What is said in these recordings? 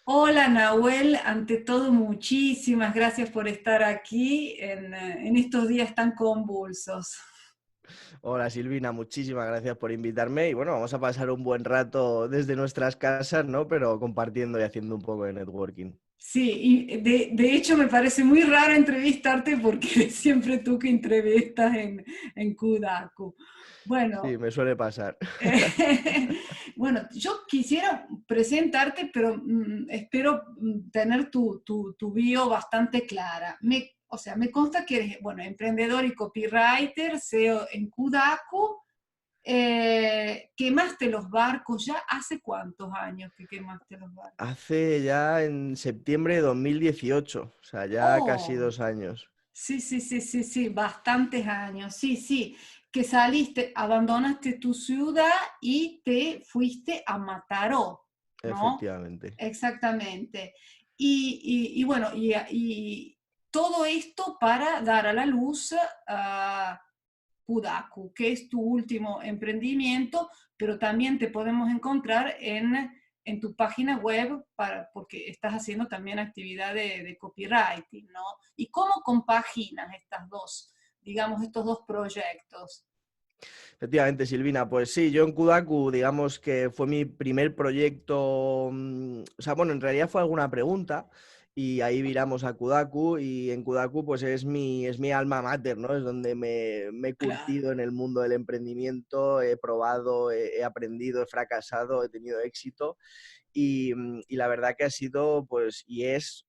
Hola Nahuel, ante todo muchísimas gracias por estar aquí en estos días tan convulsos. Hola Silvina, muchísimas gracias por invitarme y bueno, vamos a pasar un buen rato desde nuestras casas, ¿no? Pero compartiendo y haciendo un poco de networking. Sí, y de hecho me parece muy raro entrevistarte porque eres siempre tú que entrevistas en Kudaku. Sí, Bueno, me suele pasar. bueno, yo quisiera presentarte, pero espero tener tu bio bastante clara. O sea, me consta que eres, bueno, emprendedor y copywriter, SEO en Kudaku. Quemaste los barcos, ¿ya hace cuántos años que quemaste los barcos? Hace ya en septiembre de 2018, o sea, ya casi Oh, 2 años. sí, sí, sí, sí, sí, bastantes años, sí, sí, que saliste, abandonaste tu ciudad y te fuiste a Mataró, ¿no? Efectivamente. Exactamente. Y bueno, y todo esto para dar a la luz a Kudaku, que es tu último emprendimiento, pero también te podemos encontrar en tu página web porque estás haciendo también actividad de copywriting, ¿no? ¿Y cómo compaginas estas dos, digamos, estos dos proyectos? Efectivamente, Silvina, pues sí, yo en Kudaku, digamos que fue mi primer proyecto, o sea, bueno, en realidad fue alguna pregunta y ahí viramos a Kudaku y en Kudaku pues es mi alma mater, ¿no? Es donde me he Claro, curtido en el mundo del emprendimiento, he probado, he aprendido, he fracasado, he tenido éxito y la verdad que ha sido, pues, y es,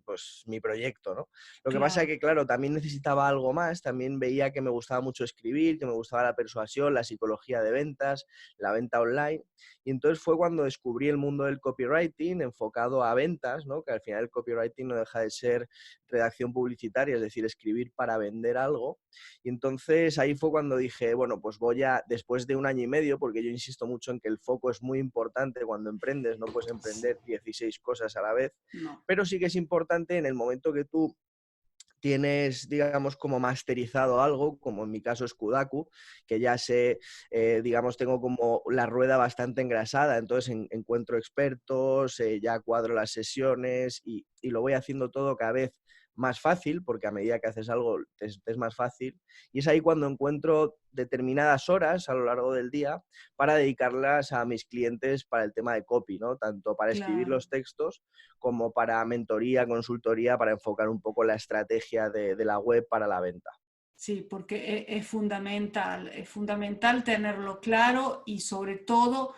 pues, mi proyecto, ¿no? Lo que pasa es claro, que, claro, también necesitaba algo más, también veía que me gustaba mucho escribir, que me gustaba la persuasión, la psicología de ventas, la venta online, y entonces fue cuando descubrí el mundo del copywriting enfocado a ventas, ¿no? Que al final el copywriting no deja de ser redacción publicitaria, es decir, escribir para vender algo, y entonces ahí fue cuando dije, bueno, pues voy a, después de un año y medio, porque yo insisto mucho en que el foco es muy importante cuando emprendes, no puedes emprender 16 cosas a la vez, no, pero sí que es importante en el momento que tú tienes, digamos, como masterizado algo, como en mi caso es Kudaku, que ya sé, digamos, tengo como la rueda bastante engrasada, entonces encuentro expertos, ya cuadro las sesiones y lo voy haciendo todo cada vez más fácil, porque a medida que haces algo es más fácil, y es ahí cuando encuentro determinadas horas a lo largo del día para dedicarlas a mis clientes para el tema de copy, ¿no? Tanto para escribir claro. los textos como para mentoría, consultoría, para enfocar un poco la estrategia de la web para la venta. Sí, porque es fundamental tenerlo claro y sobre todo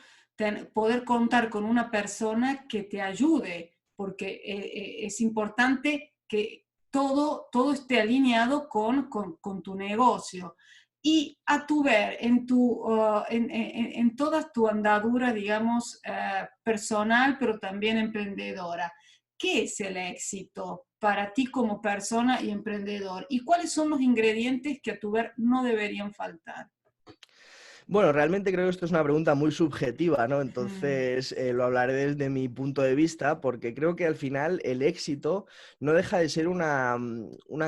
poder contar con una persona que te ayude, porque es importante que todo esté alineado con tu negocio. Y a tu ver, en toda tu andadura, digamos, personal, pero también emprendedora, ¿qué es el éxito para ti como persona y emprendedor? ¿Y cuáles son los ingredientes que a tu ver no deberían faltar? Bueno, realmente creo que esto es una pregunta muy subjetiva, ¿no? Mm, Entonces, lo hablaré desde mi punto de vista, porque creo que al final el éxito no deja de ser una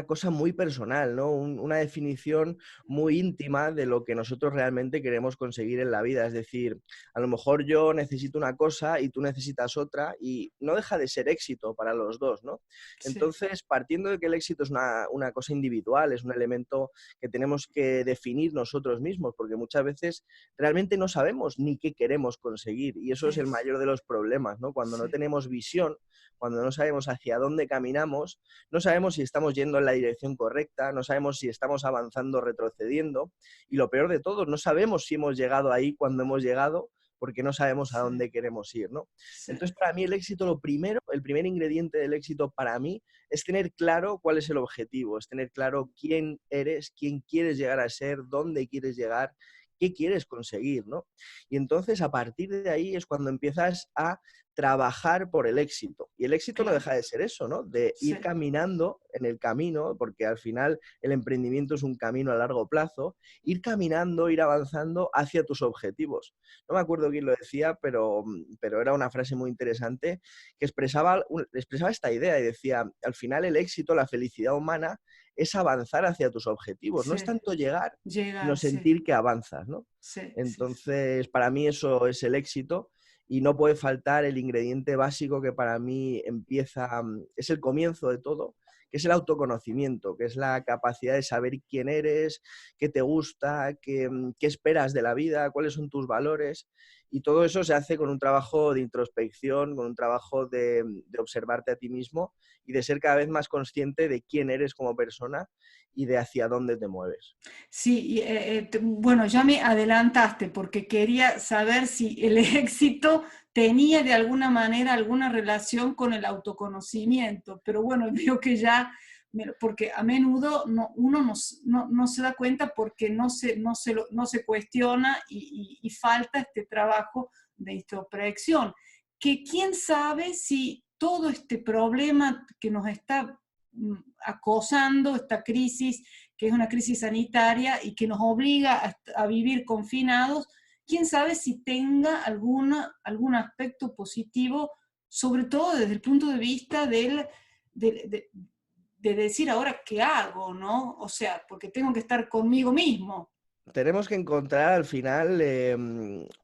cosa muy personal, ¿no? Una definición muy íntima de lo que nosotros realmente queremos conseguir en la vida. Es decir, a lo mejor yo necesito una cosa y tú necesitas otra, y no deja de ser éxito para los dos, ¿no? sí, Entonces, partiendo de que el éxito es una cosa individual, es un elemento que tenemos que definir nosotros mismos, porque muchas veces realmente no sabemos ni qué queremos conseguir y eso es el es, mayor de los problemas, ¿no? Cuando no sí, tenemos visión, cuando no sabemos hacia dónde caminamos, no sabemos si estamos yendo en la dirección correcta, no sabemos si estamos avanzando o retrocediendo y lo peor de todo, no sabemos si hemos llegado ahí cuando hemos llegado porque no sabemos a sí, dónde queremos ir, ¿no? sí, Entonces, para mí el éxito, lo primero, el primer ingrediente del éxito para mí es tener claro cuál es el objetivo, es tener claro quién eres, quién quieres llegar a ser, dónde quieres llegar, qué quieres conseguir, ¿no? Y entonces a partir de ahí es cuando empiezas a trabajar por el éxito. Y el éxito no claro, deja de ser eso, ¿no? De sí, ir caminando en el camino, porque al final el emprendimiento es un camino a largo plazo, ir caminando, ir avanzando hacia tus objetivos. No me acuerdo quién lo decía, pero era una frase muy interesante que expresaba esta idea y decía, al final el éxito, la felicidad humana es avanzar hacia tus objetivos, no es sí, tanto llegar, sino llegar, sí, sentir que avanzas, ¿no? sí, sí, sí. Entonces, para mí eso es el éxito y no puede faltar el ingrediente básico que para mí es el comienzo de todo, que es el autoconocimiento, que es la capacidad de saber quién eres, qué te gusta, qué esperas de la vida, cuáles son tus valores. Y todo eso se hace con un trabajo de introspección, con un trabajo de observarte a ti mismo y de ser cada vez más consciente de quién eres como persona y de hacia dónde te mueves. Sí, bueno, ya me adelantaste porque quería saber si el éxito tenía de alguna manera alguna relación con el autoconocimiento, pero bueno, veo que ya, porque a menudo uno no se da cuenta porque no se cuestiona y falta este trabajo de introspección, que quién sabe si todo este problema que nos está acosando, esta crisis, que es una crisis sanitaria y que nos obliga a vivir confinados, quién sabe si tenga algún aspecto positivo, sobre todo desde el punto de vista de decir ahora qué hago, ¿no? O sea, porque tengo que estar conmigo mismo. Tenemos que encontrar al final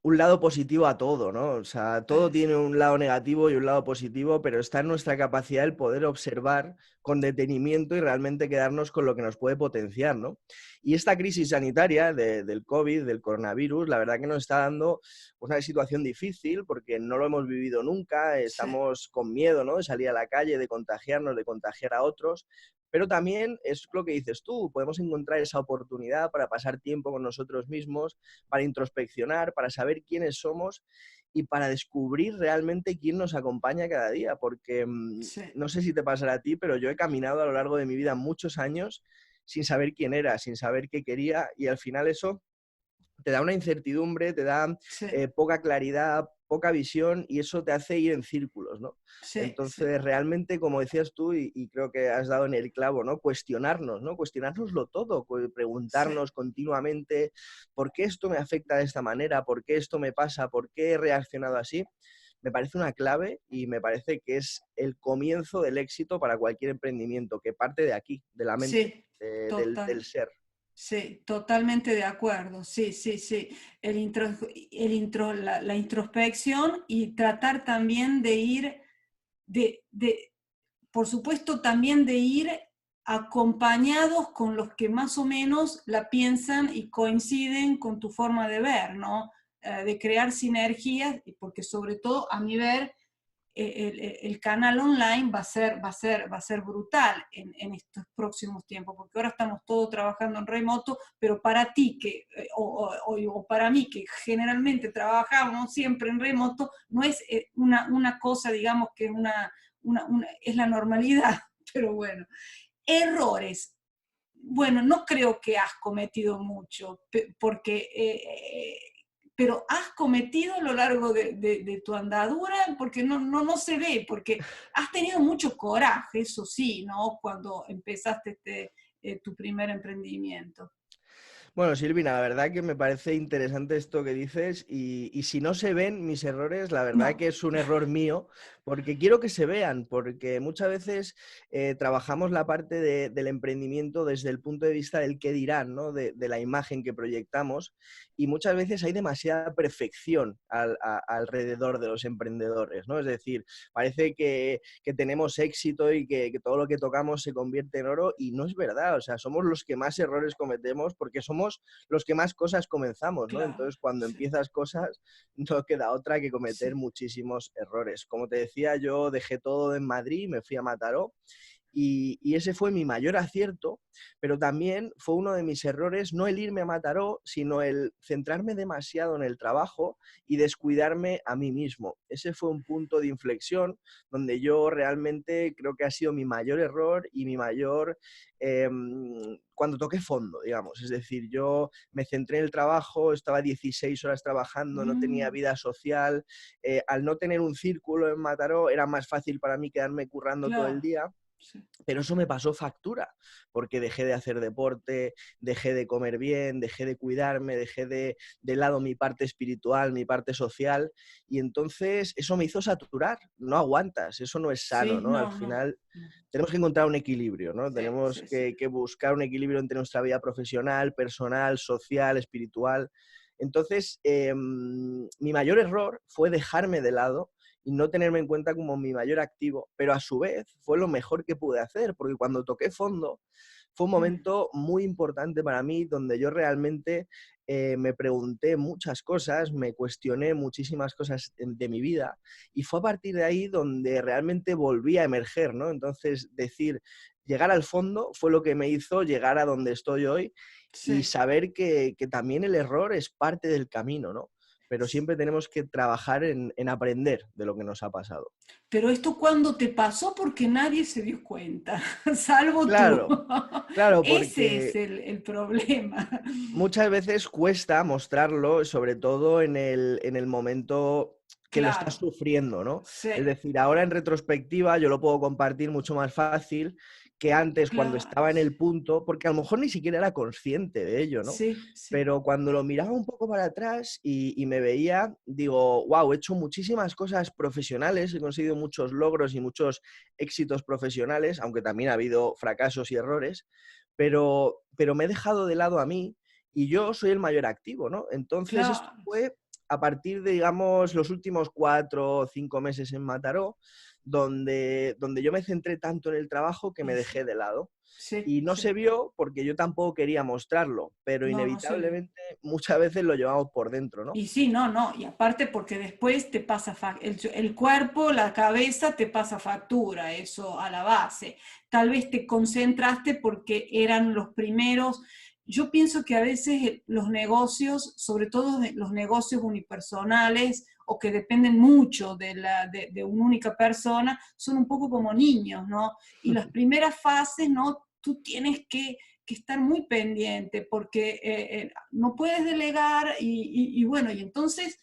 un lado positivo a todo, ¿no? O sea, todo Es, tiene un lado negativo y un lado positivo, pero está en nuestra capacidad el poder observar con detenimiento y realmente quedarnos con lo que nos puede potenciar, ¿no? Y esta crisis sanitaria del COVID, del coronavirus, la verdad que nos está dando una situación difícil porque no lo hemos vivido nunca, sí, estamos con miedo, ¿no? De salir a la calle, de contagiarnos, de contagiar a otros. Pero también es lo que dices tú, podemos encontrar esa oportunidad para pasar tiempo con nosotros mismos, para introspeccionar, para saber quiénes somos y para descubrir realmente quién nos acompaña cada día. Porque sí, no sé si te pasará a ti, pero yo he caminado a lo largo de mi vida muchos años sin saber quién era, sin saber qué quería y al final eso te da una incertidumbre, te da sí, poca claridad, poca visión y eso te hace ir en círculos, ¿no? sí, sí, Entonces, realmente, como decías tú, y creo que has dado en el clavo, ¿no? Cuestionarnos, ¿no? Cuestionárnoslo todo, sí, preguntarnos continuamente por qué esto me afecta de esta manera, por qué esto me pasa, por qué he reaccionado así. Me parece una clave y me parece que es el comienzo del éxito para cualquier emprendimiento, que parte de aquí, de la mente, sí, del total. ser. Sí, totalmente de acuerdo. Sí, sí, sí. La introspección y tratar también de ir, de, por supuesto, también de ir acompañados con los que más o menos la piensan y coinciden con tu forma de ver, ¿no? De crear sinergias, porque sobre todo a mi ver, el canal online va a ser brutal en estos próximos tiempos, porque ahora estamos todos trabajando en remoto, pero para ti o para mí que generalmente trabajamos siempre en remoto, no es una cosa, digamos, que es, es la normalidad, pero bueno. Errores. Bueno, no creo que has cometido mucho, porque pero has cometido a lo largo de tu andadura, porque no se ve, porque has tenido mucho coraje, eso sí, ¿no? Cuando empezaste tu primer emprendimiento. Bueno, Silvina, la verdad que me parece interesante esto que dices y si no se ven mis errores, la verdad No, que es un error mío porque quiero que se vean, porque muchas veces trabajamos la parte del emprendimiento desde el punto de vista del qué dirán, ¿no? De la imagen que proyectamos y muchas veces hay demasiada perfección alrededor de los emprendedores, ¿no? Es decir, parece que tenemos éxito y que todo lo que tocamos se convierte en oro y no es verdad, o sea, somos los que más errores cometemos porque somos los que más cosas comenzamos, ¿no? claro, Entonces, cuando sí, empiezas cosas, no queda otra que cometer sí, muchísimos errores. Como te decía, yo dejé todo en Madrid, me fui a Mataró y ese fue mi mayor acierto, pero también fue uno de mis errores no el irme a Mataró, sino el centrarme demasiado en el trabajo y descuidarme a mí mismo. Ese fue un punto de inflexión donde yo realmente creo que ha sido mi mayor error y mi mayor... cuando toqué fondo, digamos. Es decir, yo me centré en el trabajo, estaba 16 horas trabajando, no tenía mm, vida social. Al no tener un círculo en Mataró, era más fácil para mí quedarme currando todo el claro, día. sí, Pero eso me pasó factura, porque dejé de hacer deporte, dejé de comer bien, dejé de cuidarme, dejé de lado mi parte espiritual, mi parte social, y entonces eso me hizo saturar. No aguantas, eso no es sano, sí, ¿no? Al no, final no, tenemos que encontrar un equilibrio, ¿no? sí, Tenemos sí, sí. que buscar un equilibrio entre nuestra vida profesional, personal, social, espiritual. Entonces, mi mayor error fue dejarme de lado y no tenerme en cuenta como mi mayor activo, pero a su vez fue lo mejor que pude hacer, porque cuando toqué fondo fue un Mm. momento muy importante para mí donde yo realmente me pregunté muchas cosas, me cuestioné muchísimas cosas de mi vida y fue a partir de ahí donde realmente volví a emerger, ¿no? Entonces, llegar al fondo fue lo que me hizo llegar a donde estoy hoy y Sí. saber que también el error es parte del camino, ¿no? Pero siempre tenemos que trabajar en aprender de lo que nos ha pasado. Pero esto cuando te pasó porque nadie se dio cuenta, salvo tú. Claro, claro, Ese es porque el problema. muchas veces cuesta mostrarlo, sobre todo en el momento que lo estás Claro, sufriendo, ¿no? sí, Es decir, ahora en retrospectiva yo lo puedo compartir mucho más fácil que antes cuando claro, estaba en el punto, porque a lo mejor ni siquiera era consciente de ello, ¿no? sí, sí, Pero cuando lo miraba un poco para atrás y me veía, digo, wow, he hecho muchísimas cosas profesionales, he conseguido muchos logros y muchos éxitos profesionales, aunque también ha habido fracasos y errores, pero me he dejado de lado a mí y yo soy el mayor activo, ¿no? Entonces esto claro, fue a partir de, digamos, los últimos 4 o 5 meses en Mataró, donde yo me centré tanto en el trabajo que me y dejé sí, de lado. sí, Y no se sí. vio porque yo tampoco quería mostrarlo, pero No, no se vio. inevitablemente muchas veces lo llevamos por dentro, ¿no? Y sí, no, no, y aparte porque después te pasa, el cuerpo, la cabeza te pasa factura, eso a la base. Tal vez te concentraste porque eran los primeros. Yo pienso que a veces los negocios, sobre todo los negocios unipersonales o que dependen mucho de una única persona, son un poco como niños, ¿no? Y las primeras fases, ¿no? Tú tienes que estar muy pendiente porque no puedes delegar y bueno, y entonces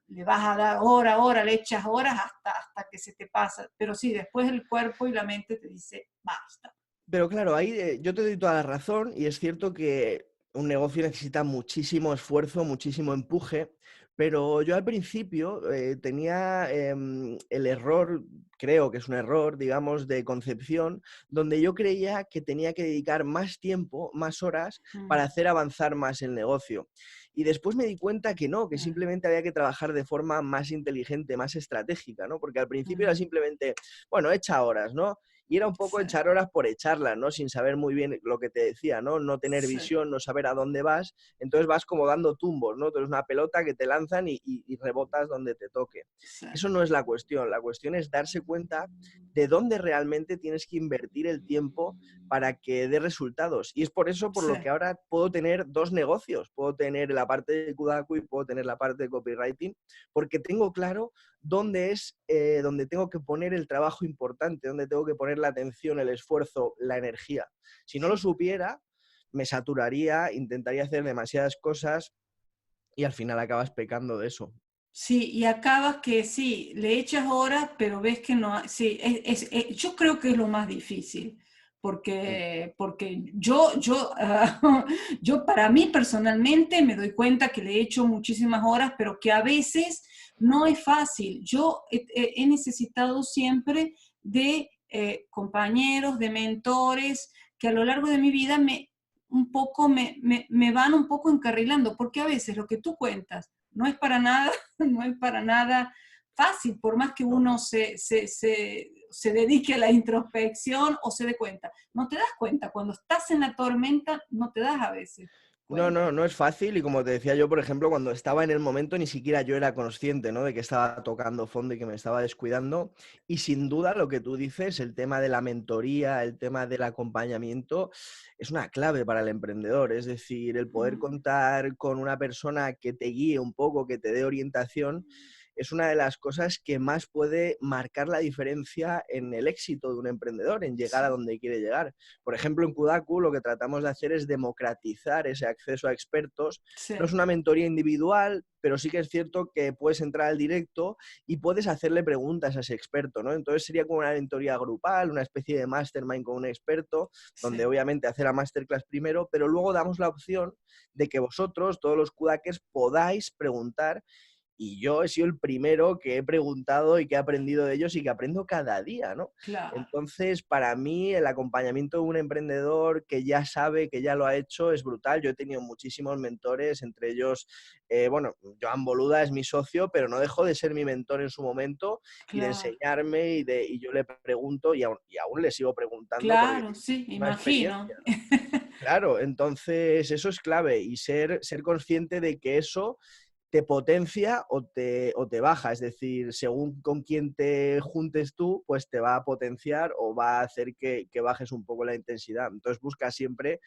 le vas a dar hora, le echas horas hasta que se te pasa. Pero sí, después el cuerpo y la mente te dice, basta. Pero claro, ahí yo te doy toda la razón y es cierto que un negocio necesita muchísimo esfuerzo, muchísimo empuje, pero yo al principio tenía el error, creo que es un error, digamos, de concepción, donde yo creía que tenía que dedicar más tiempo, más horas para Mm, hacer avanzar más el negocio. Y después me di cuenta que no, que mm, simplemente había que trabajar de forma más inteligente, más estratégica, ¿no? Porque al principio era mm, simplemente, bueno, echa horas, ¿no? Y era un poco sí, echar horas por echarlas, ¿no? Sin saber muy bien lo que te decía, ¿no? No tener sí, visión, no saber a dónde vas. Entonces vas como dando tumbos, ¿no? Tú eres una pelota que te lanzan y rebotas donde te toque. sí. Eso no es la cuestión. La cuestión es darse cuenta de dónde realmente tienes que invertir el tiempo para que dé resultados. Y es por eso por Sí. lo que ahora puedo tener dos negocios. Puedo tener la parte de Kudaku y puedo tener la parte de copywriting, porque tengo claro dónde es donde tengo que poner el trabajo importante, donde tengo que poner la atención, el esfuerzo, la energía. Si no lo supiera, me saturaría, intentaría hacer demasiadas cosas y al final acabas pecando de eso. Sí, y acabas que sí, le echas horas, pero ves que no, sí, yo creo que es lo más difícil, Mm. porque yo para mí personalmente me doy cuenta que le he hecho muchísimas horas, pero que a veces no es fácil. Yo he necesitado siempre de compañeros, de mentores, que a lo largo de mi vida un poco me van un poco encarrilando, porque a veces lo que tú cuentas no es para nada no es para nada fácil, por más que No. uno se dedique a la introspección o se dé cuenta. No te das cuenta, cuando estás en la tormenta no te das a veces No, cuenta. no, no es fácil y como te decía yo, por ejemplo, cuando estaba en el momento ni siquiera yo era consciente, ¿no? De que estaba tocando fondo y que me estaba descuidando. Y sin duda lo que tú dices, el tema de la mentoría, el tema del acompañamiento, es una clave para el emprendedor. Es decir, el poder Mm, contar con una persona que te guíe un poco, que te dé orientación, es una de las cosas que más puede marcar la diferencia en el éxito de un emprendedor, en llegar a sí, donde quiere llegar. Por ejemplo, en Kudaku lo que tratamos de hacer es democratizar ese acceso a expertos. No es sí, una mentoría individual, pero sí que es cierto que puedes entrar al directo y puedes hacerle preguntas a ese experto, ¿no? Entonces sería como una mentoría grupal, una especie de mastermind con un experto, donde sí, obviamente hace la masterclass primero, pero luego damos la opción de que vosotros, todos los kudakers, podáis preguntar y yo he sido el primero que he preguntado y que he aprendido de ellos y que aprendo cada día, ¿no? Claro. Entonces, para mí, el acompañamiento de un emprendedor que ya sabe, que ya lo ha hecho, es brutal. Yo he tenido muchísimos mentores, entre ellos, bueno, Joan Boluda es mi socio, pero no dejó de ser mi mentor en su momento y de Claro, enseñarme y yo le pregunto y aún le sigo preguntando porque claro, tiene sí, una imagino. experiencia. Claro, entonces eso es clave y ser consciente de que eso te potencia o te baja, es decir, según con quién te juntes tú, pues te va a potenciar o va a hacer que bajes un poco la intensidad. Entonces busca siempre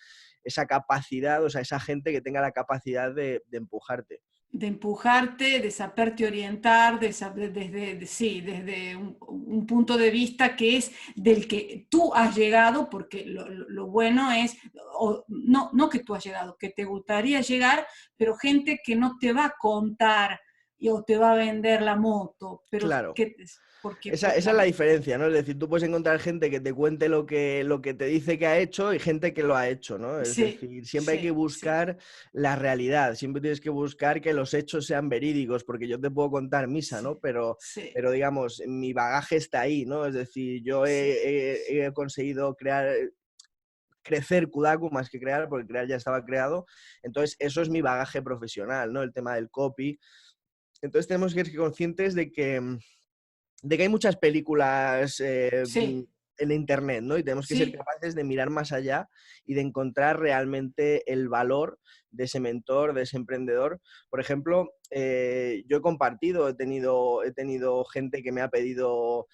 esa capacidad, o sea, esa gente que tenga la capacidad de empujarte. De empujarte, de saberte orientar, sí, desde un punto de vista que es del que tú has llegado, porque lo bueno es, no que tú has llegado, que te gustaría llegar, pero gente que no te va a contar o te va a vender la moto, pero Claro. que, porque Esa es la diferencia, ¿no? Es decir, tú puedes encontrar gente que te cuente lo que te dice que ha hecho y gente que lo ha hecho, ¿no? Es sí, decir, siempre hay que sí, sí, buscar la realidad, siempre tienes que buscar que los hechos sean verídicos, porque yo te puedo contar misa, sí, ¿no? Pero, sí, pero digamos, mi bagaje está ahí, ¿no? Es decir, yo sí, he conseguido crecer Kudaku más que crear, porque crear ya estaba creado. Entonces, eso es mi bagaje profesional, ¿no? El tema del copy. Entonces, tenemos que ser conscientes de que hay muchas películas sí, en internet, ¿no? Y tenemos que ser sí, capaces de mirar más allá y de encontrar realmente el valor de ese mentor, de ese emprendedor. Por ejemplo, yo he compartido, he tenido gente que me ha pedido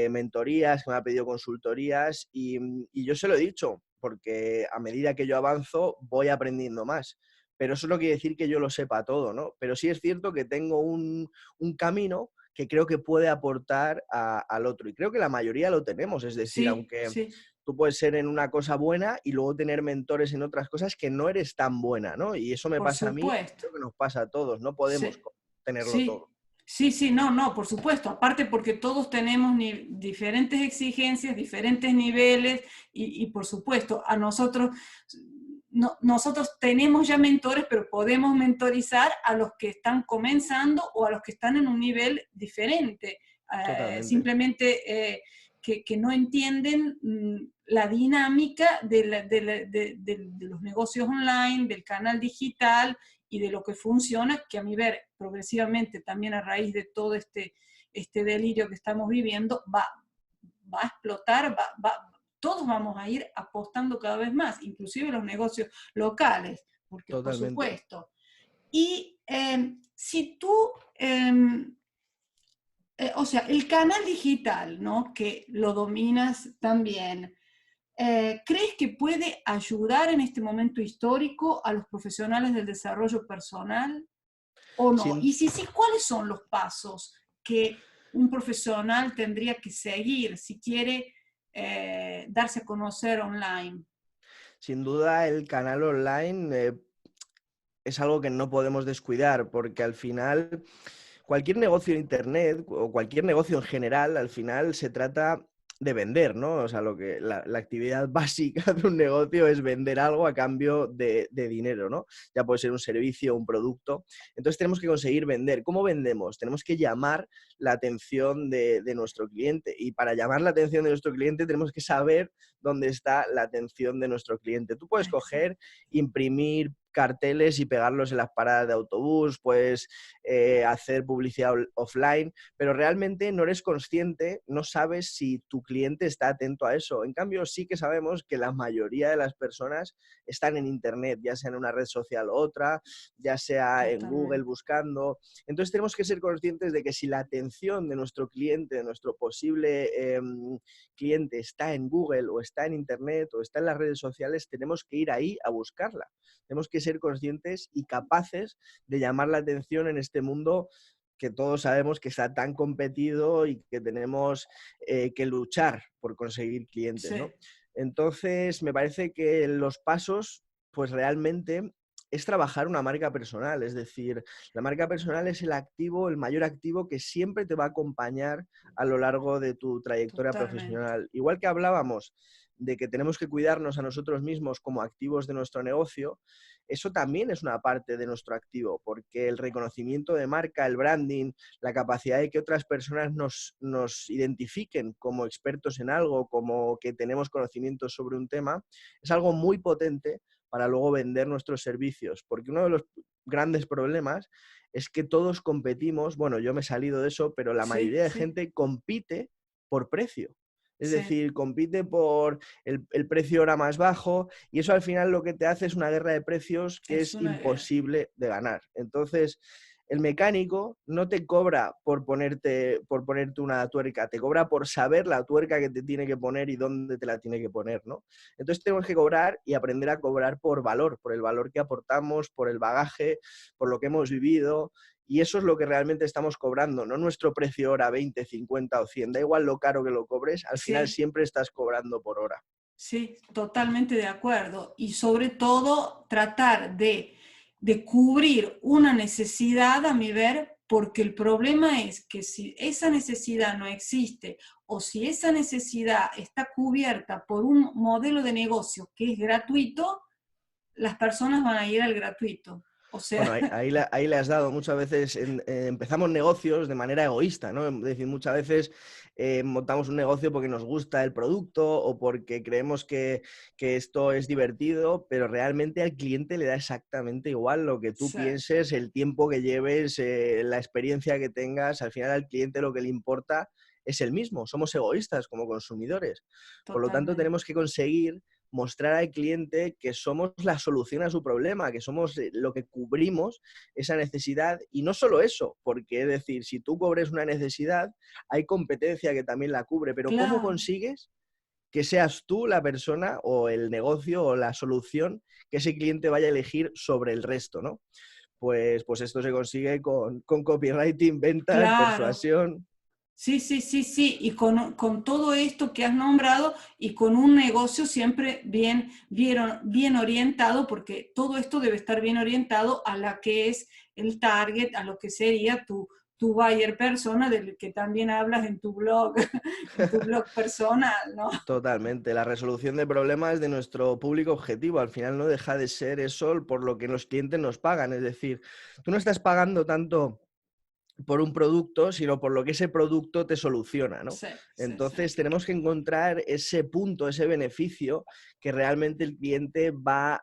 mentorías, que me ha pedido consultorías y yo se lo he dicho, porque a medida que yo avanzo voy aprendiendo más. Pero eso no quiere decir que yo lo sepa todo, ¿no? Pero sí es cierto que tengo un camino que creo que puede aportar al otro. Y creo que la mayoría lo tenemos, es decir, sí, aunque sí, tú puedes ser en una cosa buena y luego tener mentores en otras cosas que no eres tan buena, ¿no? Y eso me por pasa a mí, supuesto. creo que nos pasa a todos, no podemos Sí, tenerlo sí, todo. sí, sí, no, no, por supuesto. Aparte porque todos tenemos diferentes exigencias, diferentes niveles y por supuesto a nosotros, nosotros tenemos ya mentores, pero podemos mentorizar a los que están comenzando o a los que están en un nivel diferente. Totalmente, Simplemente que no entienden la dinámica de los negocios online, del canal digital y de lo que funciona, que a mi ver, progresivamente, también a raíz de todo este delirio que estamos viviendo, va a explotar, todos vamos a ir apostando cada vez más, inclusive los negocios locales, porque por totalmente. supuesto. Y si tú, eh, o sea, el canal digital, ¿no? Que lo dominas también, ¿crees que puede ayudar en este momento histórico a los profesionales del desarrollo personal o no? Sin, Y si sí, ¿cuáles son los pasos que un profesional tendría que seguir si quiere darse a conocer online? sin duda el canal online es algo que no podemos descuidar, porque al final cualquier negocio de internet o cualquier negocio en general, al final se trata de vender, ¿no? O sea, la actividad básica de un negocio es vender algo a cambio de dinero, ¿no? Ya puede ser un servicio, un producto. Entonces tenemos que conseguir vender. ¿Cómo vendemos? Tenemos que llamar la atención de nuestro cliente. Y para llamar la atención de nuestro cliente tenemos que saber dónde está la atención de nuestro cliente. Tú puedes Exacto. coger, imprimir carteles y pegarlos en las paradas de autobús, puedes hacer publicidad offline, pero realmente no eres consciente, no sabes si tu cliente está atento a eso. En cambio, sí que sabemos que la mayoría de las personas están en Internet, ya sea en una red social u otra, ya sea en Google Totalmente. buscando. Entonces tenemos que ser conscientes de que si la atención de nuestro cliente, de nuestro posible cliente está en Google o está en Internet o está en las redes sociales, tenemos que ir ahí a buscarla. Tenemos que ser conscientes y capaces de llamar la atención en este mundo que todos sabemos que está tan competido y que tenemos que luchar por conseguir clientes, Sí, ¿no? Entonces, me parece que los pasos, pues realmente es trabajar una marca personal, es decir, la marca personal es el activo, el mayor activo que siempre te va a acompañar a lo largo de tu trayectoria totalmente. profesional. Igual que hablábamos de que tenemos que cuidarnos a nosotros mismos como activos de nuestro negocio, eso también es una parte de nuestro activo, porque el reconocimiento de marca, el branding, la capacidad de que otras personas nos identifiquen como expertos en algo, como que tenemos conocimientos sobre un tema, es algo muy potente para luego vender nuestros servicios, porque uno de los grandes problemas es que todos competimos, bueno, yo me he salido de eso, pero la Sí, mayoría de sí, gente compite por precio. Es sí, decir, compite por el precio ahora más bajo y eso al final lo que te hace es una guerra de precios que es es una... imposible de ganar. Entonces, el mecánico no te cobra por ponerte una tuerca, te cobra por saber la tuerca que te tiene que poner y dónde te la tiene que poner, ¿no? Entonces tenemos que cobrar y aprender a cobrar por el valor que aportamos, por el bagaje, por lo que hemos vivido. Y eso es lo que realmente estamos cobrando, no nuestro precio hora 20, 50 o 100. Da igual lo caro que lo cobres, al final Sí, siempre estás cobrando por hora. sí, totalmente de acuerdo. Y sobre todo tratar de cubrir una necesidad, a mi ver, porque el problema es que si esa necesidad no existe o si esa necesidad está cubierta por un modelo de negocio que es gratuito, las personas van a ir al gratuito. O Bueno, sea, ahí le has dado. Muchas veces empezamos negocios de manera egoísta, ¿no? Es decir, muchas veces montamos un negocio porque nos gusta el producto o porque creemos que esto es divertido, pero realmente al cliente le da exactamente igual lo que tú sí, pienses, el tiempo que lleves, la experiencia que tengas. Al final al cliente lo que le importa es el mismo. Somos egoístas como consumidores. Por lo tanto, totalmente. tenemos que conseguir mostrar al cliente que somos la solución a su problema, que somos lo que cubrimos esa necesidad. Y no solo eso, porque es decir, si tú cubres una necesidad, hay competencia que también la cubre, pero ¿cómo Claro. consigues que seas tú la persona o el negocio o la solución que ese cliente vaya a elegir sobre el resto, ¿no? Pues esto se consigue con copywriting, ventas, Claro. persuasión. Sí, sí, sí, sí, y con todo esto que has nombrado y con un negocio siempre bien orientado, porque todo esto debe estar bien orientado a la que es el target, a lo que sería tu buyer persona, del que también hablas en tu blog, en tu blog personal, ¿no? Totalmente. La resolución de problemas de nuestro público objetivo. Al final no deja de ser eso por lo que los clientes nos pagan. Es decir, tú no estás pagando tanto por un producto, sino por lo que ese producto te soluciona, ¿no? Sí, sí, sí. Entonces tenemos que encontrar ese punto, ese beneficio que realmente el cliente va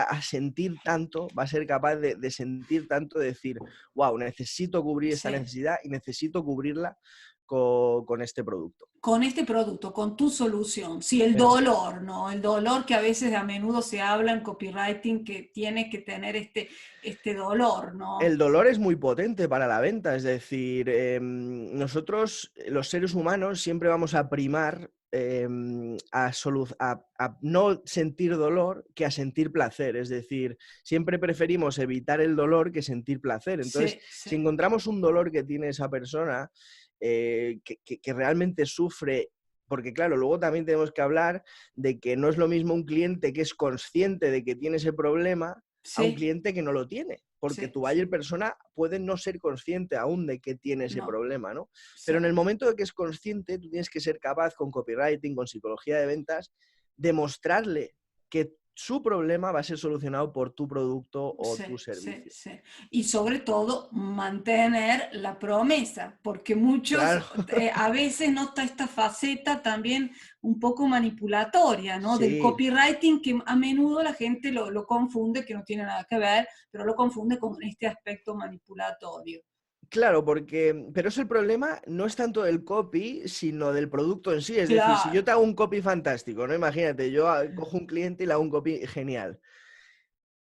a sentir tanto, va a ser capaz de sentir tanto, de decir, wow, necesito cubrir esta Sí. necesidad y necesito cubrirla con este producto. Con este producto, con tu solución. Sí, el Eso es. dolor, ¿no? El dolor que a veces a menudo se habla en copywriting que tiene que tener este dolor, ¿no? El dolor es muy potente para la venta, es decir, nosotros, los seres humanos, siempre vamos a primar a no sentir dolor que a sentir placer, es decir, siempre preferimos evitar el dolor que sentir placer. Entonces, Sí, sí, si encontramos un dolor que tiene esa persona, que realmente sufre, porque claro, luego también tenemos que hablar de que no es lo mismo un cliente que es consciente de que tiene ese problema a un sí, cliente que no lo tiene, porque sí, tu sí. buyer persona puede no ser consciente aún de que tiene ese No, problema, ¿no? sí. Pero en el momento de que es consciente, tú tienes que ser capaz con copywriting, con psicología de ventas, de mostrarle que su problema va a ser solucionado por tu producto o Sí, tu sí, servicio. sí. Y sobre todo mantener la promesa, porque muchos, Claro, a veces nota esta faceta también un poco manipulatoria, ¿no? Del sí. copywriting que a menudo la gente lo confunde, que no tiene nada que ver, pero lo confunde con este aspecto manipulatorio. Claro, porque, pero eso el problema no es tanto del copy, sino del producto en sí. Es decir, si yo Claro, te hago un copy fantástico, ¿no? Imagínate, yo cojo un cliente y le hago un copy genial,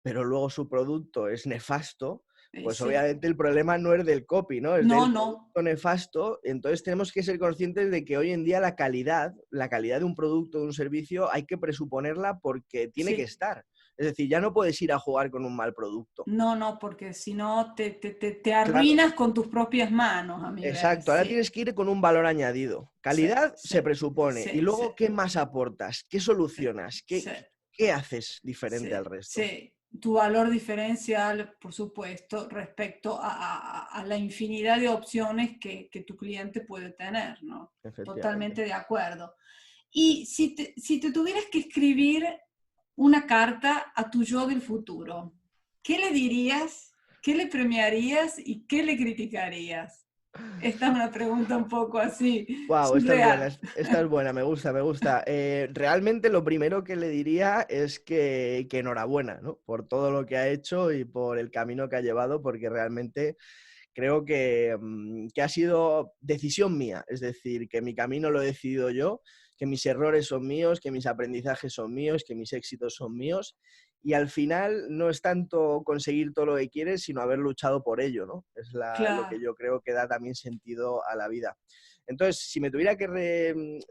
pero luego su producto es nefasto, pues sí. obviamente el problema no es del copy, ¿no? Es No, del no, producto nefasto. Entonces tenemos que ser conscientes de que hoy en día la calidad de un producto, de un servicio, hay que presuponerla porque tiene que sí. estar. Es decir, ya no puedes ir a jugar con un mal producto. No, no, porque si no te Claro, arruinas con tus propias manos, a mi ver, exacto. Ahora sí. tienes que ir con un valor añadido. Sí, Calidad sí, se presupone. Y sí, sí, luego, ¿qué más aportas? ¿Qué solucionas? sí, ¿Qué haces diferente al sí, resto? sí. Tu valor diferencial, por supuesto, respecto a la infinidad de opciones que tu cliente puede tener, ¿no? Efectivamente. Totalmente de acuerdo. Y si te tuvieras que escribir una carta a tu yo del futuro, ¿qué le dirías, qué le premiarías y qué le criticarías? Esta es una pregunta un poco así, Wow, esta es buena, surreal. esta es buena, me gusta, me gusta. Realmente lo primero que le diría es que enhorabuena, ¿no? Por todo lo que ha hecho y por el camino que ha llevado, porque realmente creo que ha sido decisión mía, es decir, que mi camino lo he decidido yo, que mis errores son míos, que mis aprendizajes son míos, que mis éxitos son míos, y al final no es tanto conseguir todo lo que quieres, sino haber luchado por ello, ¿no? Es lo que Claro, yo creo que da también sentido a la vida. Entonces, si me tuviera que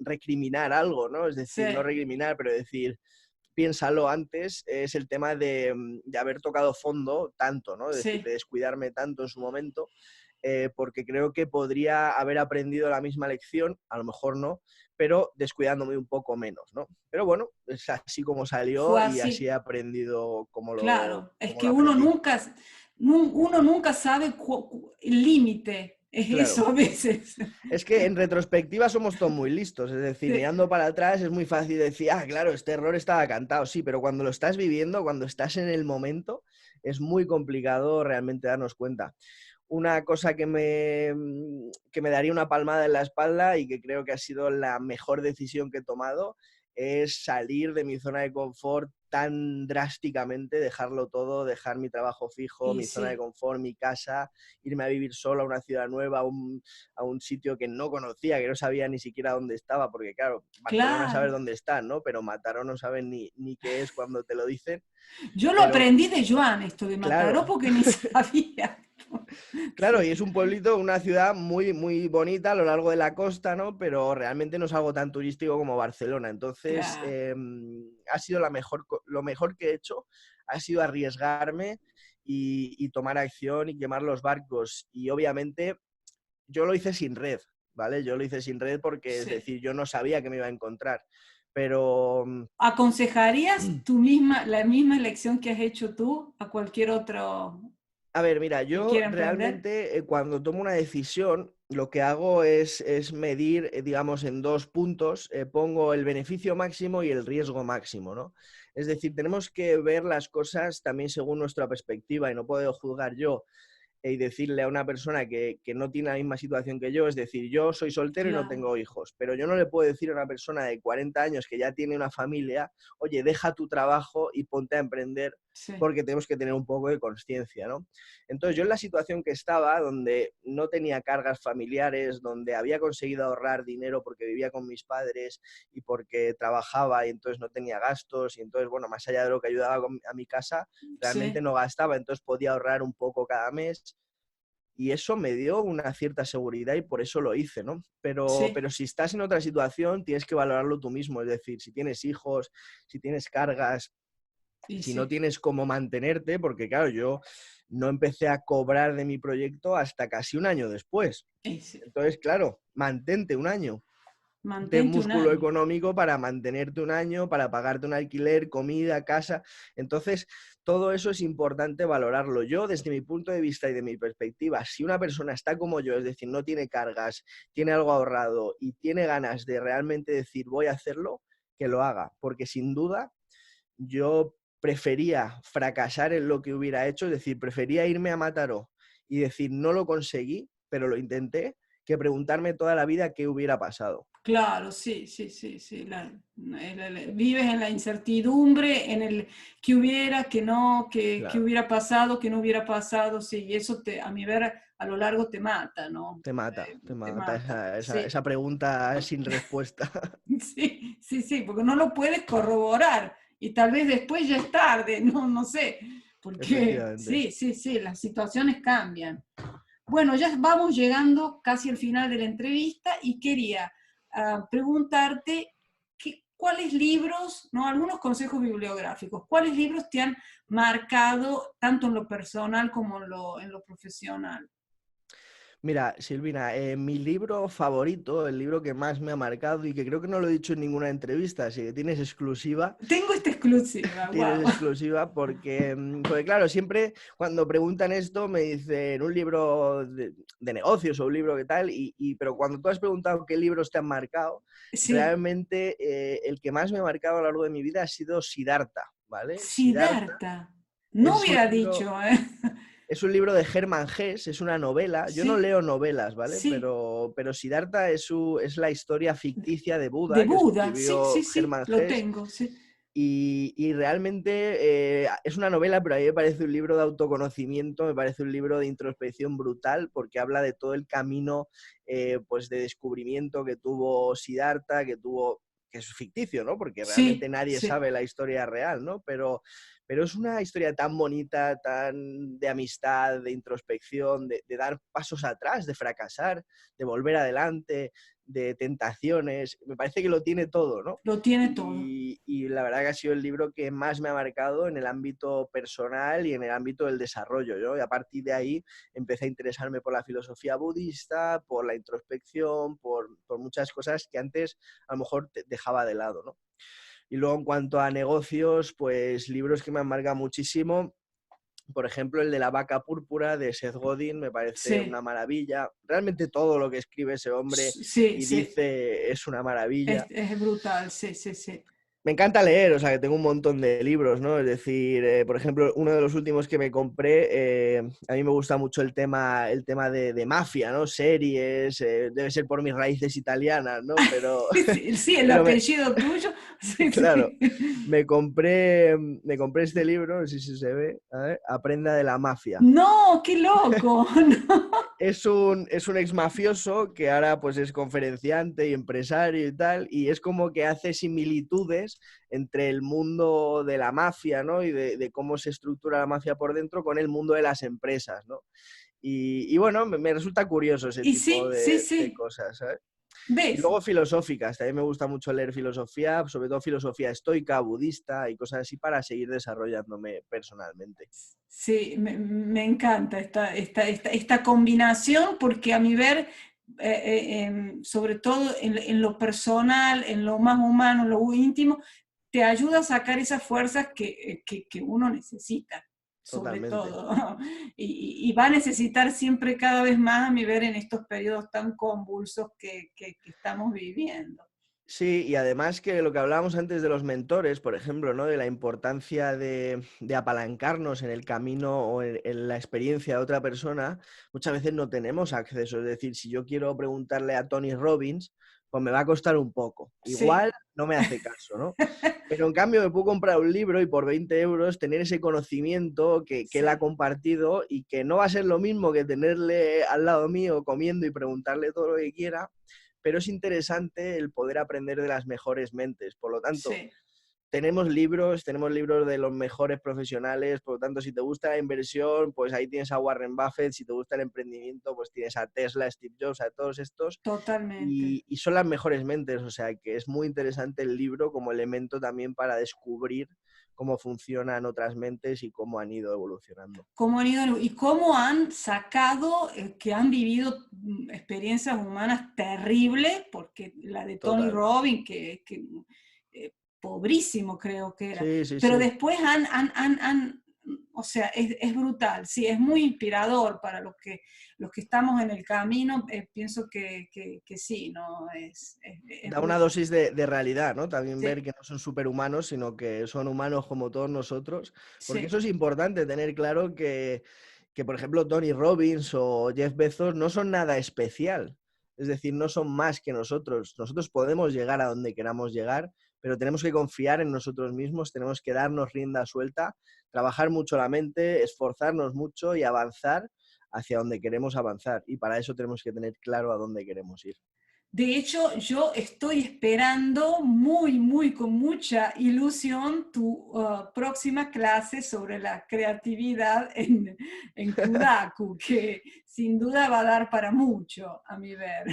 recriminar algo, ¿no? Es sí, decir, no recriminar, pero decir, piénsalo antes, es el tema de haber tocado fondo tanto, ¿no? Es decir, sí. de descuidarme tanto en su momento, porque creo que podría haber aprendido la misma lección, a lo mejor no, pero descuidándome un poco menos, ¿no? Pero bueno, es así como Fue salió y así he así, aprendido claro. Es como que lo aprendí. uno nunca sabe el límite. Es Claro. eso a veces. Es que en retrospectiva somos todos muy listos, es decir, Sí, mirando para atrás es muy fácil decir, ah, claro, este error estaba cantado, sí, pero cuando lo estás viviendo, cuando estás en el momento, es muy complicado realmente darnos cuenta. Una cosa que me daría una palmada en la espalda y que creo que ha sido la mejor decisión que he tomado es salir de mi zona de confort tan drásticamente, dejarlo todo, dejar mi trabajo fijo, y mi zona de sí, confort, mi casa, irme a vivir solo a una ciudad nueva, a un sitio que no conocía, que no sabía ni siquiera dónde estaba, porque claro, Barcelona sabes claro. dónde está, ¿no? Pero Mataró no saben ni qué es cuando te lo dicen. Yo lo Pero aprendí de Joan, esto de Mataró, claro, porque ni sabía. claro, Sí, y es un pueblito, una ciudad muy, muy bonita a lo largo de la costa, ¿no? Pero realmente no es algo tan turístico como Barcelona. Entonces, claro. ha sido lo mejor que he hecho, ha sido arriesgarme y tomar acción y quemar los barcos. Y obviamente yo lo hice sin red, ¿vale? Yo lo hice sin red porque, es Sí. decir, yo no sabía que me iba a encontrar. Pero, ¿Aconsejarías la misma elección que has hecho tú a cualquier otro a ver, mira, que yo quiera emprender? realmente cuando tomo una decisión, lo que hago es medir, digamos, en dos puntos, pongo el beneficio máximo y el riesgo máximo, ¿no? Es decir, tenemos que ver las cosas también según nuestra perspectiva y no puedo juzgar yo y decirle a una persona que no tiene la misma situación que yo, es decir, yo soy soltero y no Claro, tengo hijos, pero yo no le puedo decir a una persona de 40 años que ya tiene una familia, oye, deja tu trabajo y ponte a emprender sí, porque tenemos que tener un poco de conciencia, ¿no? Entonces yo en la situación que estaba, donde no tenía cargas familiares, donde había conseguido ahorrar dinero porque vivía con mis padres y porque trabajaba y entonces no tenía gastos y entonces, bueno, más allá de lo que ayudaba a mi casa, realmente sí, no gastaba, entonces podía ahorrar un poco cada mes y eso me dio una cierta seguridad y por eso lo hice, ¿no? Pero sí, si estás en otra situación, tienes que valorarlo tú mismo, es decir, si tienes hijos, si tienes cargas, y si no sí, tienes cómo mantenerte, porque claro, yo no empecé a cobrar de mi proyecto hasta casi un año después. y sí. Entonces, claro, mantente un año de Mantente un músculo año. económico para mantenerte un año, para pagarte un alquiler, comida, casa. Entonces, todo eso es importante valorarlo. Yo, desde mi punto de vista y de mi perspectiva, si una persona está como yo, es decir, no tiene cargas, tiene algo ahorrado y tiene ganas de realmente decir voy a hacerlo, que lo haga, porque sin duda yo prefería fracasar en lo que hubiera hecho, es decir, prefería irme a Mataró y decir no lo conseguí, pero lo intenté, que preguntarme toda la vida qué hubiera pasado. Claro, sí, sí, sí, sí. Vives en la incertidumbre, en el que hubiera, que no, que Claro. hubiera pasado, que no hubiera pasado, sí, y eso a mi ver, a lo largo te mata, ¿no? Te Te mata mata, sí, esa pregunta sin respuesta. sí, sí, sí, porque no lo puedes corroborar y tal vez después ya es tarde, no, no sé, porque Efectivamente. sí, sí, sí, las situaciones cambian. Bueno, ya vamos llegando casi al final de la entrevista y quería preguntarte cuáles libros, ¿no? Algunos consejos bibliográficos, cuáles libros te han marcado tanto en lo personal como en lo profesional. Mira, Silvina, mi libro favorito, el libro que más me ha marcado y que creo que no lo he dicho en ninguna entrevista, así que Tengo esta exclusiva, tienes wow. exclusiva porque claro, siempre cuando preguntan esto me dicen un libro de negocios o un libro que tal, pero cuando tú has preguntado qué libros te han marcado, Sí, realmente el que más me ha marcado a lo largo de mi vida ha sido Siddhartha, ¿vale? Siddhartha Siddhartha. No es un hubiera libro dicho, ¿eh? Es un libro de Hermann Hesse, es una novela. Yo no Sí, leo novelas, ¿vale? sí, Pero Siddhartha es la historia ficticia de de Buda que Buda, sí, escribió sí, sí, Hermann lo Hesse. tengo, sí. Y realmente es una novela, pero a mí me parece un libro de autoconocimiento, me parece un libro de introspección brutal, porque habla de todo el camino pues de descubrimiento que tuvo Siddhartha, que es ficticio, ¿no? Porque realmente Sí, nadie sí. sabe la historia real, ¿no? Pero es una historia tan bonita, tan de amistad, de introspección, de dar pasos atrás, de fracasar, de volver adelante, de tentaciones. Me parece que lo tiene todo, ¿no? Lo tiene todo. Y la verdad que ha sido el libro que más me ha marcado en el ámbito personal y en el ámbito del desarrollo. ¿No? Y a partir de ahí empecé a interesarme por la filosofía budista, por la introspección, por muchas cosas que antes a lo mejor dejaba de lado, ¿no? Y luego en cuanto a negocios, pues libros que me han marcado muchísimo. Por ejemplo, el de La vaca púrpura de Seth Godin me parece una Sí, maravilla. Realmente todo lo que escribe ese hombre sí, y sí. dice es una maravilla. Es brutal, sí, sí, sí. Me encanta leer, o sea, que tengo un montón de libros, ¿no? Es decir, por ejemplo, uno de los últimos que me compré, a mí me gusta mucho el tema de mafia, ¿no? Series, debe ser por mis raíces italianas, ¿no? Sí, sí, el Pero apellido tuyo. Sí, claro, sí. me compré este libro, no sé si se ve, a ver, Aprenda de la mafia. No, qué loco. No. Es un ex mafioso que ahora pues es conferenciante y empresario y tal, y es como que hace similitudes entre el mundo de la mafia, ¿no? Y de cómo se estructura la mafia por dentro con el mundo de las empresas, ¿no? Y bueno, me resulta curioso ese Y tipo sí, sí, de sí. cosas, ¿sabes? Y ¿Ves? luego filosóficas, también me gusta mucho leer filosofía, sobre todo filosofía estoica, budista y cosas así para seguir desarrollándome personalmente. Sí, me encanta esta combinación porque a mi ver, sobre todo en lo personal, en lo más humano, en lo íntimo, te ayuda a sacar esas fuerzas que uno necesita, sobre Totalmente. todo. Y va a necesitar siempre cada vez más a mi ver en estos periodos tan convulsos que estamos viviendo. Sí, y además que lo que hablábamos antes de los mentores, por ejemplo, ¿no? De la importancia de apalancarnos en el camino o en la experiencia de otra persona, muchas veces no tenemos acceso. Es decir, si yo quiero preguntarle a Tony Robbins, pues me va a costar un poco. Igual Sí. no me hace caso, ¿no? Pero en cambio me puedo comprar un libro y por 20 euros tener ese conocimiento que él ha Sí. compartido y que no va a ser lo mismo que tenerle al lado mío comiendo y preguntarle todo lo que quiera, pero es interesante el poder aprender de las mejores mentes. Por lo tanto, Sí. tenemos libros de los mejores profesionales, por lo tanto, si te gusta la inversión, pues ahí tienes a Warren Buffett, si te gusta el emprendimiento, pues tienes a Tesla, Steve Jobs, a todos estos, Totalmente. y son las mejores mentes, o sea que es muy interesante el libro como elemento también para descubrir cómo funcionan otras mentes y cómo han ido evolucionando. Cómo han ido y cómo han sacado, que han vivido experiencias humanas terribles, porque la de Tony Total. Robbins, pobrísimo creo que era, Sí, sí, pero sí. después o sea, es brutal, sí, es muy inspirador para los que estamos en el camino, pienso que sí, ¿no? Es Da una brutal. dosis de realidad, ¿no? También ver Sí, que no son superhumanos, sino que son humanos como todos nosotros, porque eso sí, es importante, tener claro por ejemplo, Tony Robbins o Jeff Bezos no son nada especial, es decir, no son más que nosotros. Nosotros podemos llegar a donde queramos llegar, pero tenemos que confiar en nosotros mismos, tenemos que darnos rienda suelta, trabajar mucho la mente, esforzarnos mucho y avanzar hacia donde queremos avanzar. Y para eso tenemos que tener claro a dónde queremos ir. de hecho, yo estoy esperando muy, con mucha ilusión tu próxima clase sobre la creatividad en Kudaku, que sin duda va a dar para mucho, a mi ver.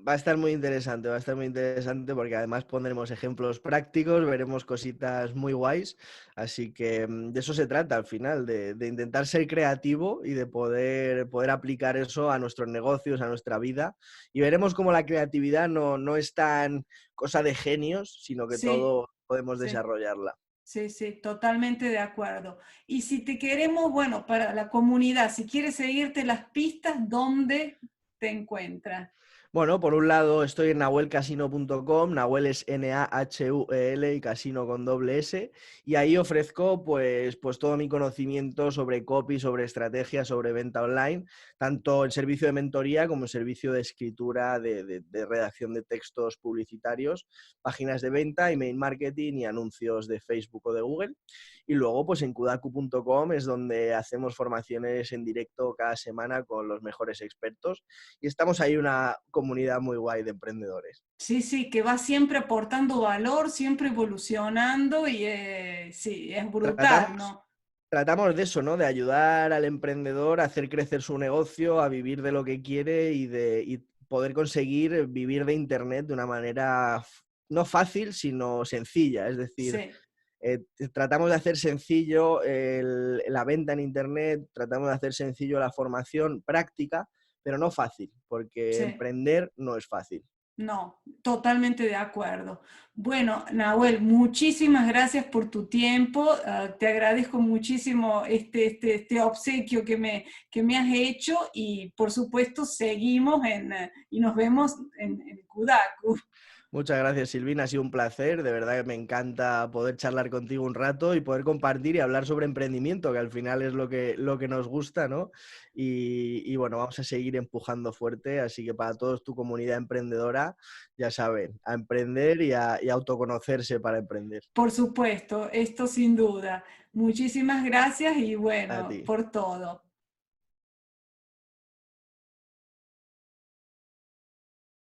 Va a estar muy interesante, va a estar muy interesante porque además pondremos ejemplos prácticos, veremos cositas muy guays, así que de eso se trata al final, de intentar ser creativo y de poder aplicar eso a nuestros negocios, a nuestra vida, y veremos cómo la creatividad no es tan cosa de genios, sino que Sí, todo podemos sí. desarrollarla. Sí, sí, totalmente de acuerdo. Y si te queremos, bueno, para la comunidad, si quieres seguirte las pistas, ¿dónde te encuentras? Bueno, por un lado estoy en nahuelcasino.com, Nahuel es Nahuel y casino con doble S, y ahí ofrezco pues todo mi conocimiento sobre copy, sobre estrategia, sobre venta online, tanto en servicio de mentoría como en servicio de escritura, de redacción de textos publicitarios, páginas de venta, email marketing y anuncios de Facebook o de Google. Y luego pues en kudaku.com es donde hacemos formaciones en directo cada semana con los mejores expertos y estamos ahí una comunidad muy guay de emprendedores. Sí, sí, que va siempre aportando valor, siempre evolucionando y sí, es brutal, Tratamos, ¿no? tratamos de eso, ¿no? De ayudar al emprendedor a hacer crecer su negocio, a vivir de lo que quiere y poder conseguir vivir de Internet de una manera no fácil, sino sencilla. Es decir, Sí, tratamos de hacer sencillo la venta en Internet, tratamos de hacer sencillo la formación práctica, pero no fácil, porque sí. emprender no es fácil. No, totalmente de acuerdo. Bueno, Nahuel, muchísimas gracias por tu tiempo. Te agradezco muchísimo este obsequio que me has hecho y por supuesto seguimos y nos vemos en Kudaku. Muchas gracias, Silvina. Ha sido un placer. De verdad que me encanta poder charlar contigo un rato y poder compartir y hablar sobre emprendimiento, que al final es lo que nos gusta, ¿no? Y bueno, vamos a seguir empujando fuerte. Así que para todos tu comunidad emprendedora, ya saben, a emprender y a autoconocerse para emprender. Por supuesto, esto sin duda. Muchísimas gracias y A bueno, ti. por todo.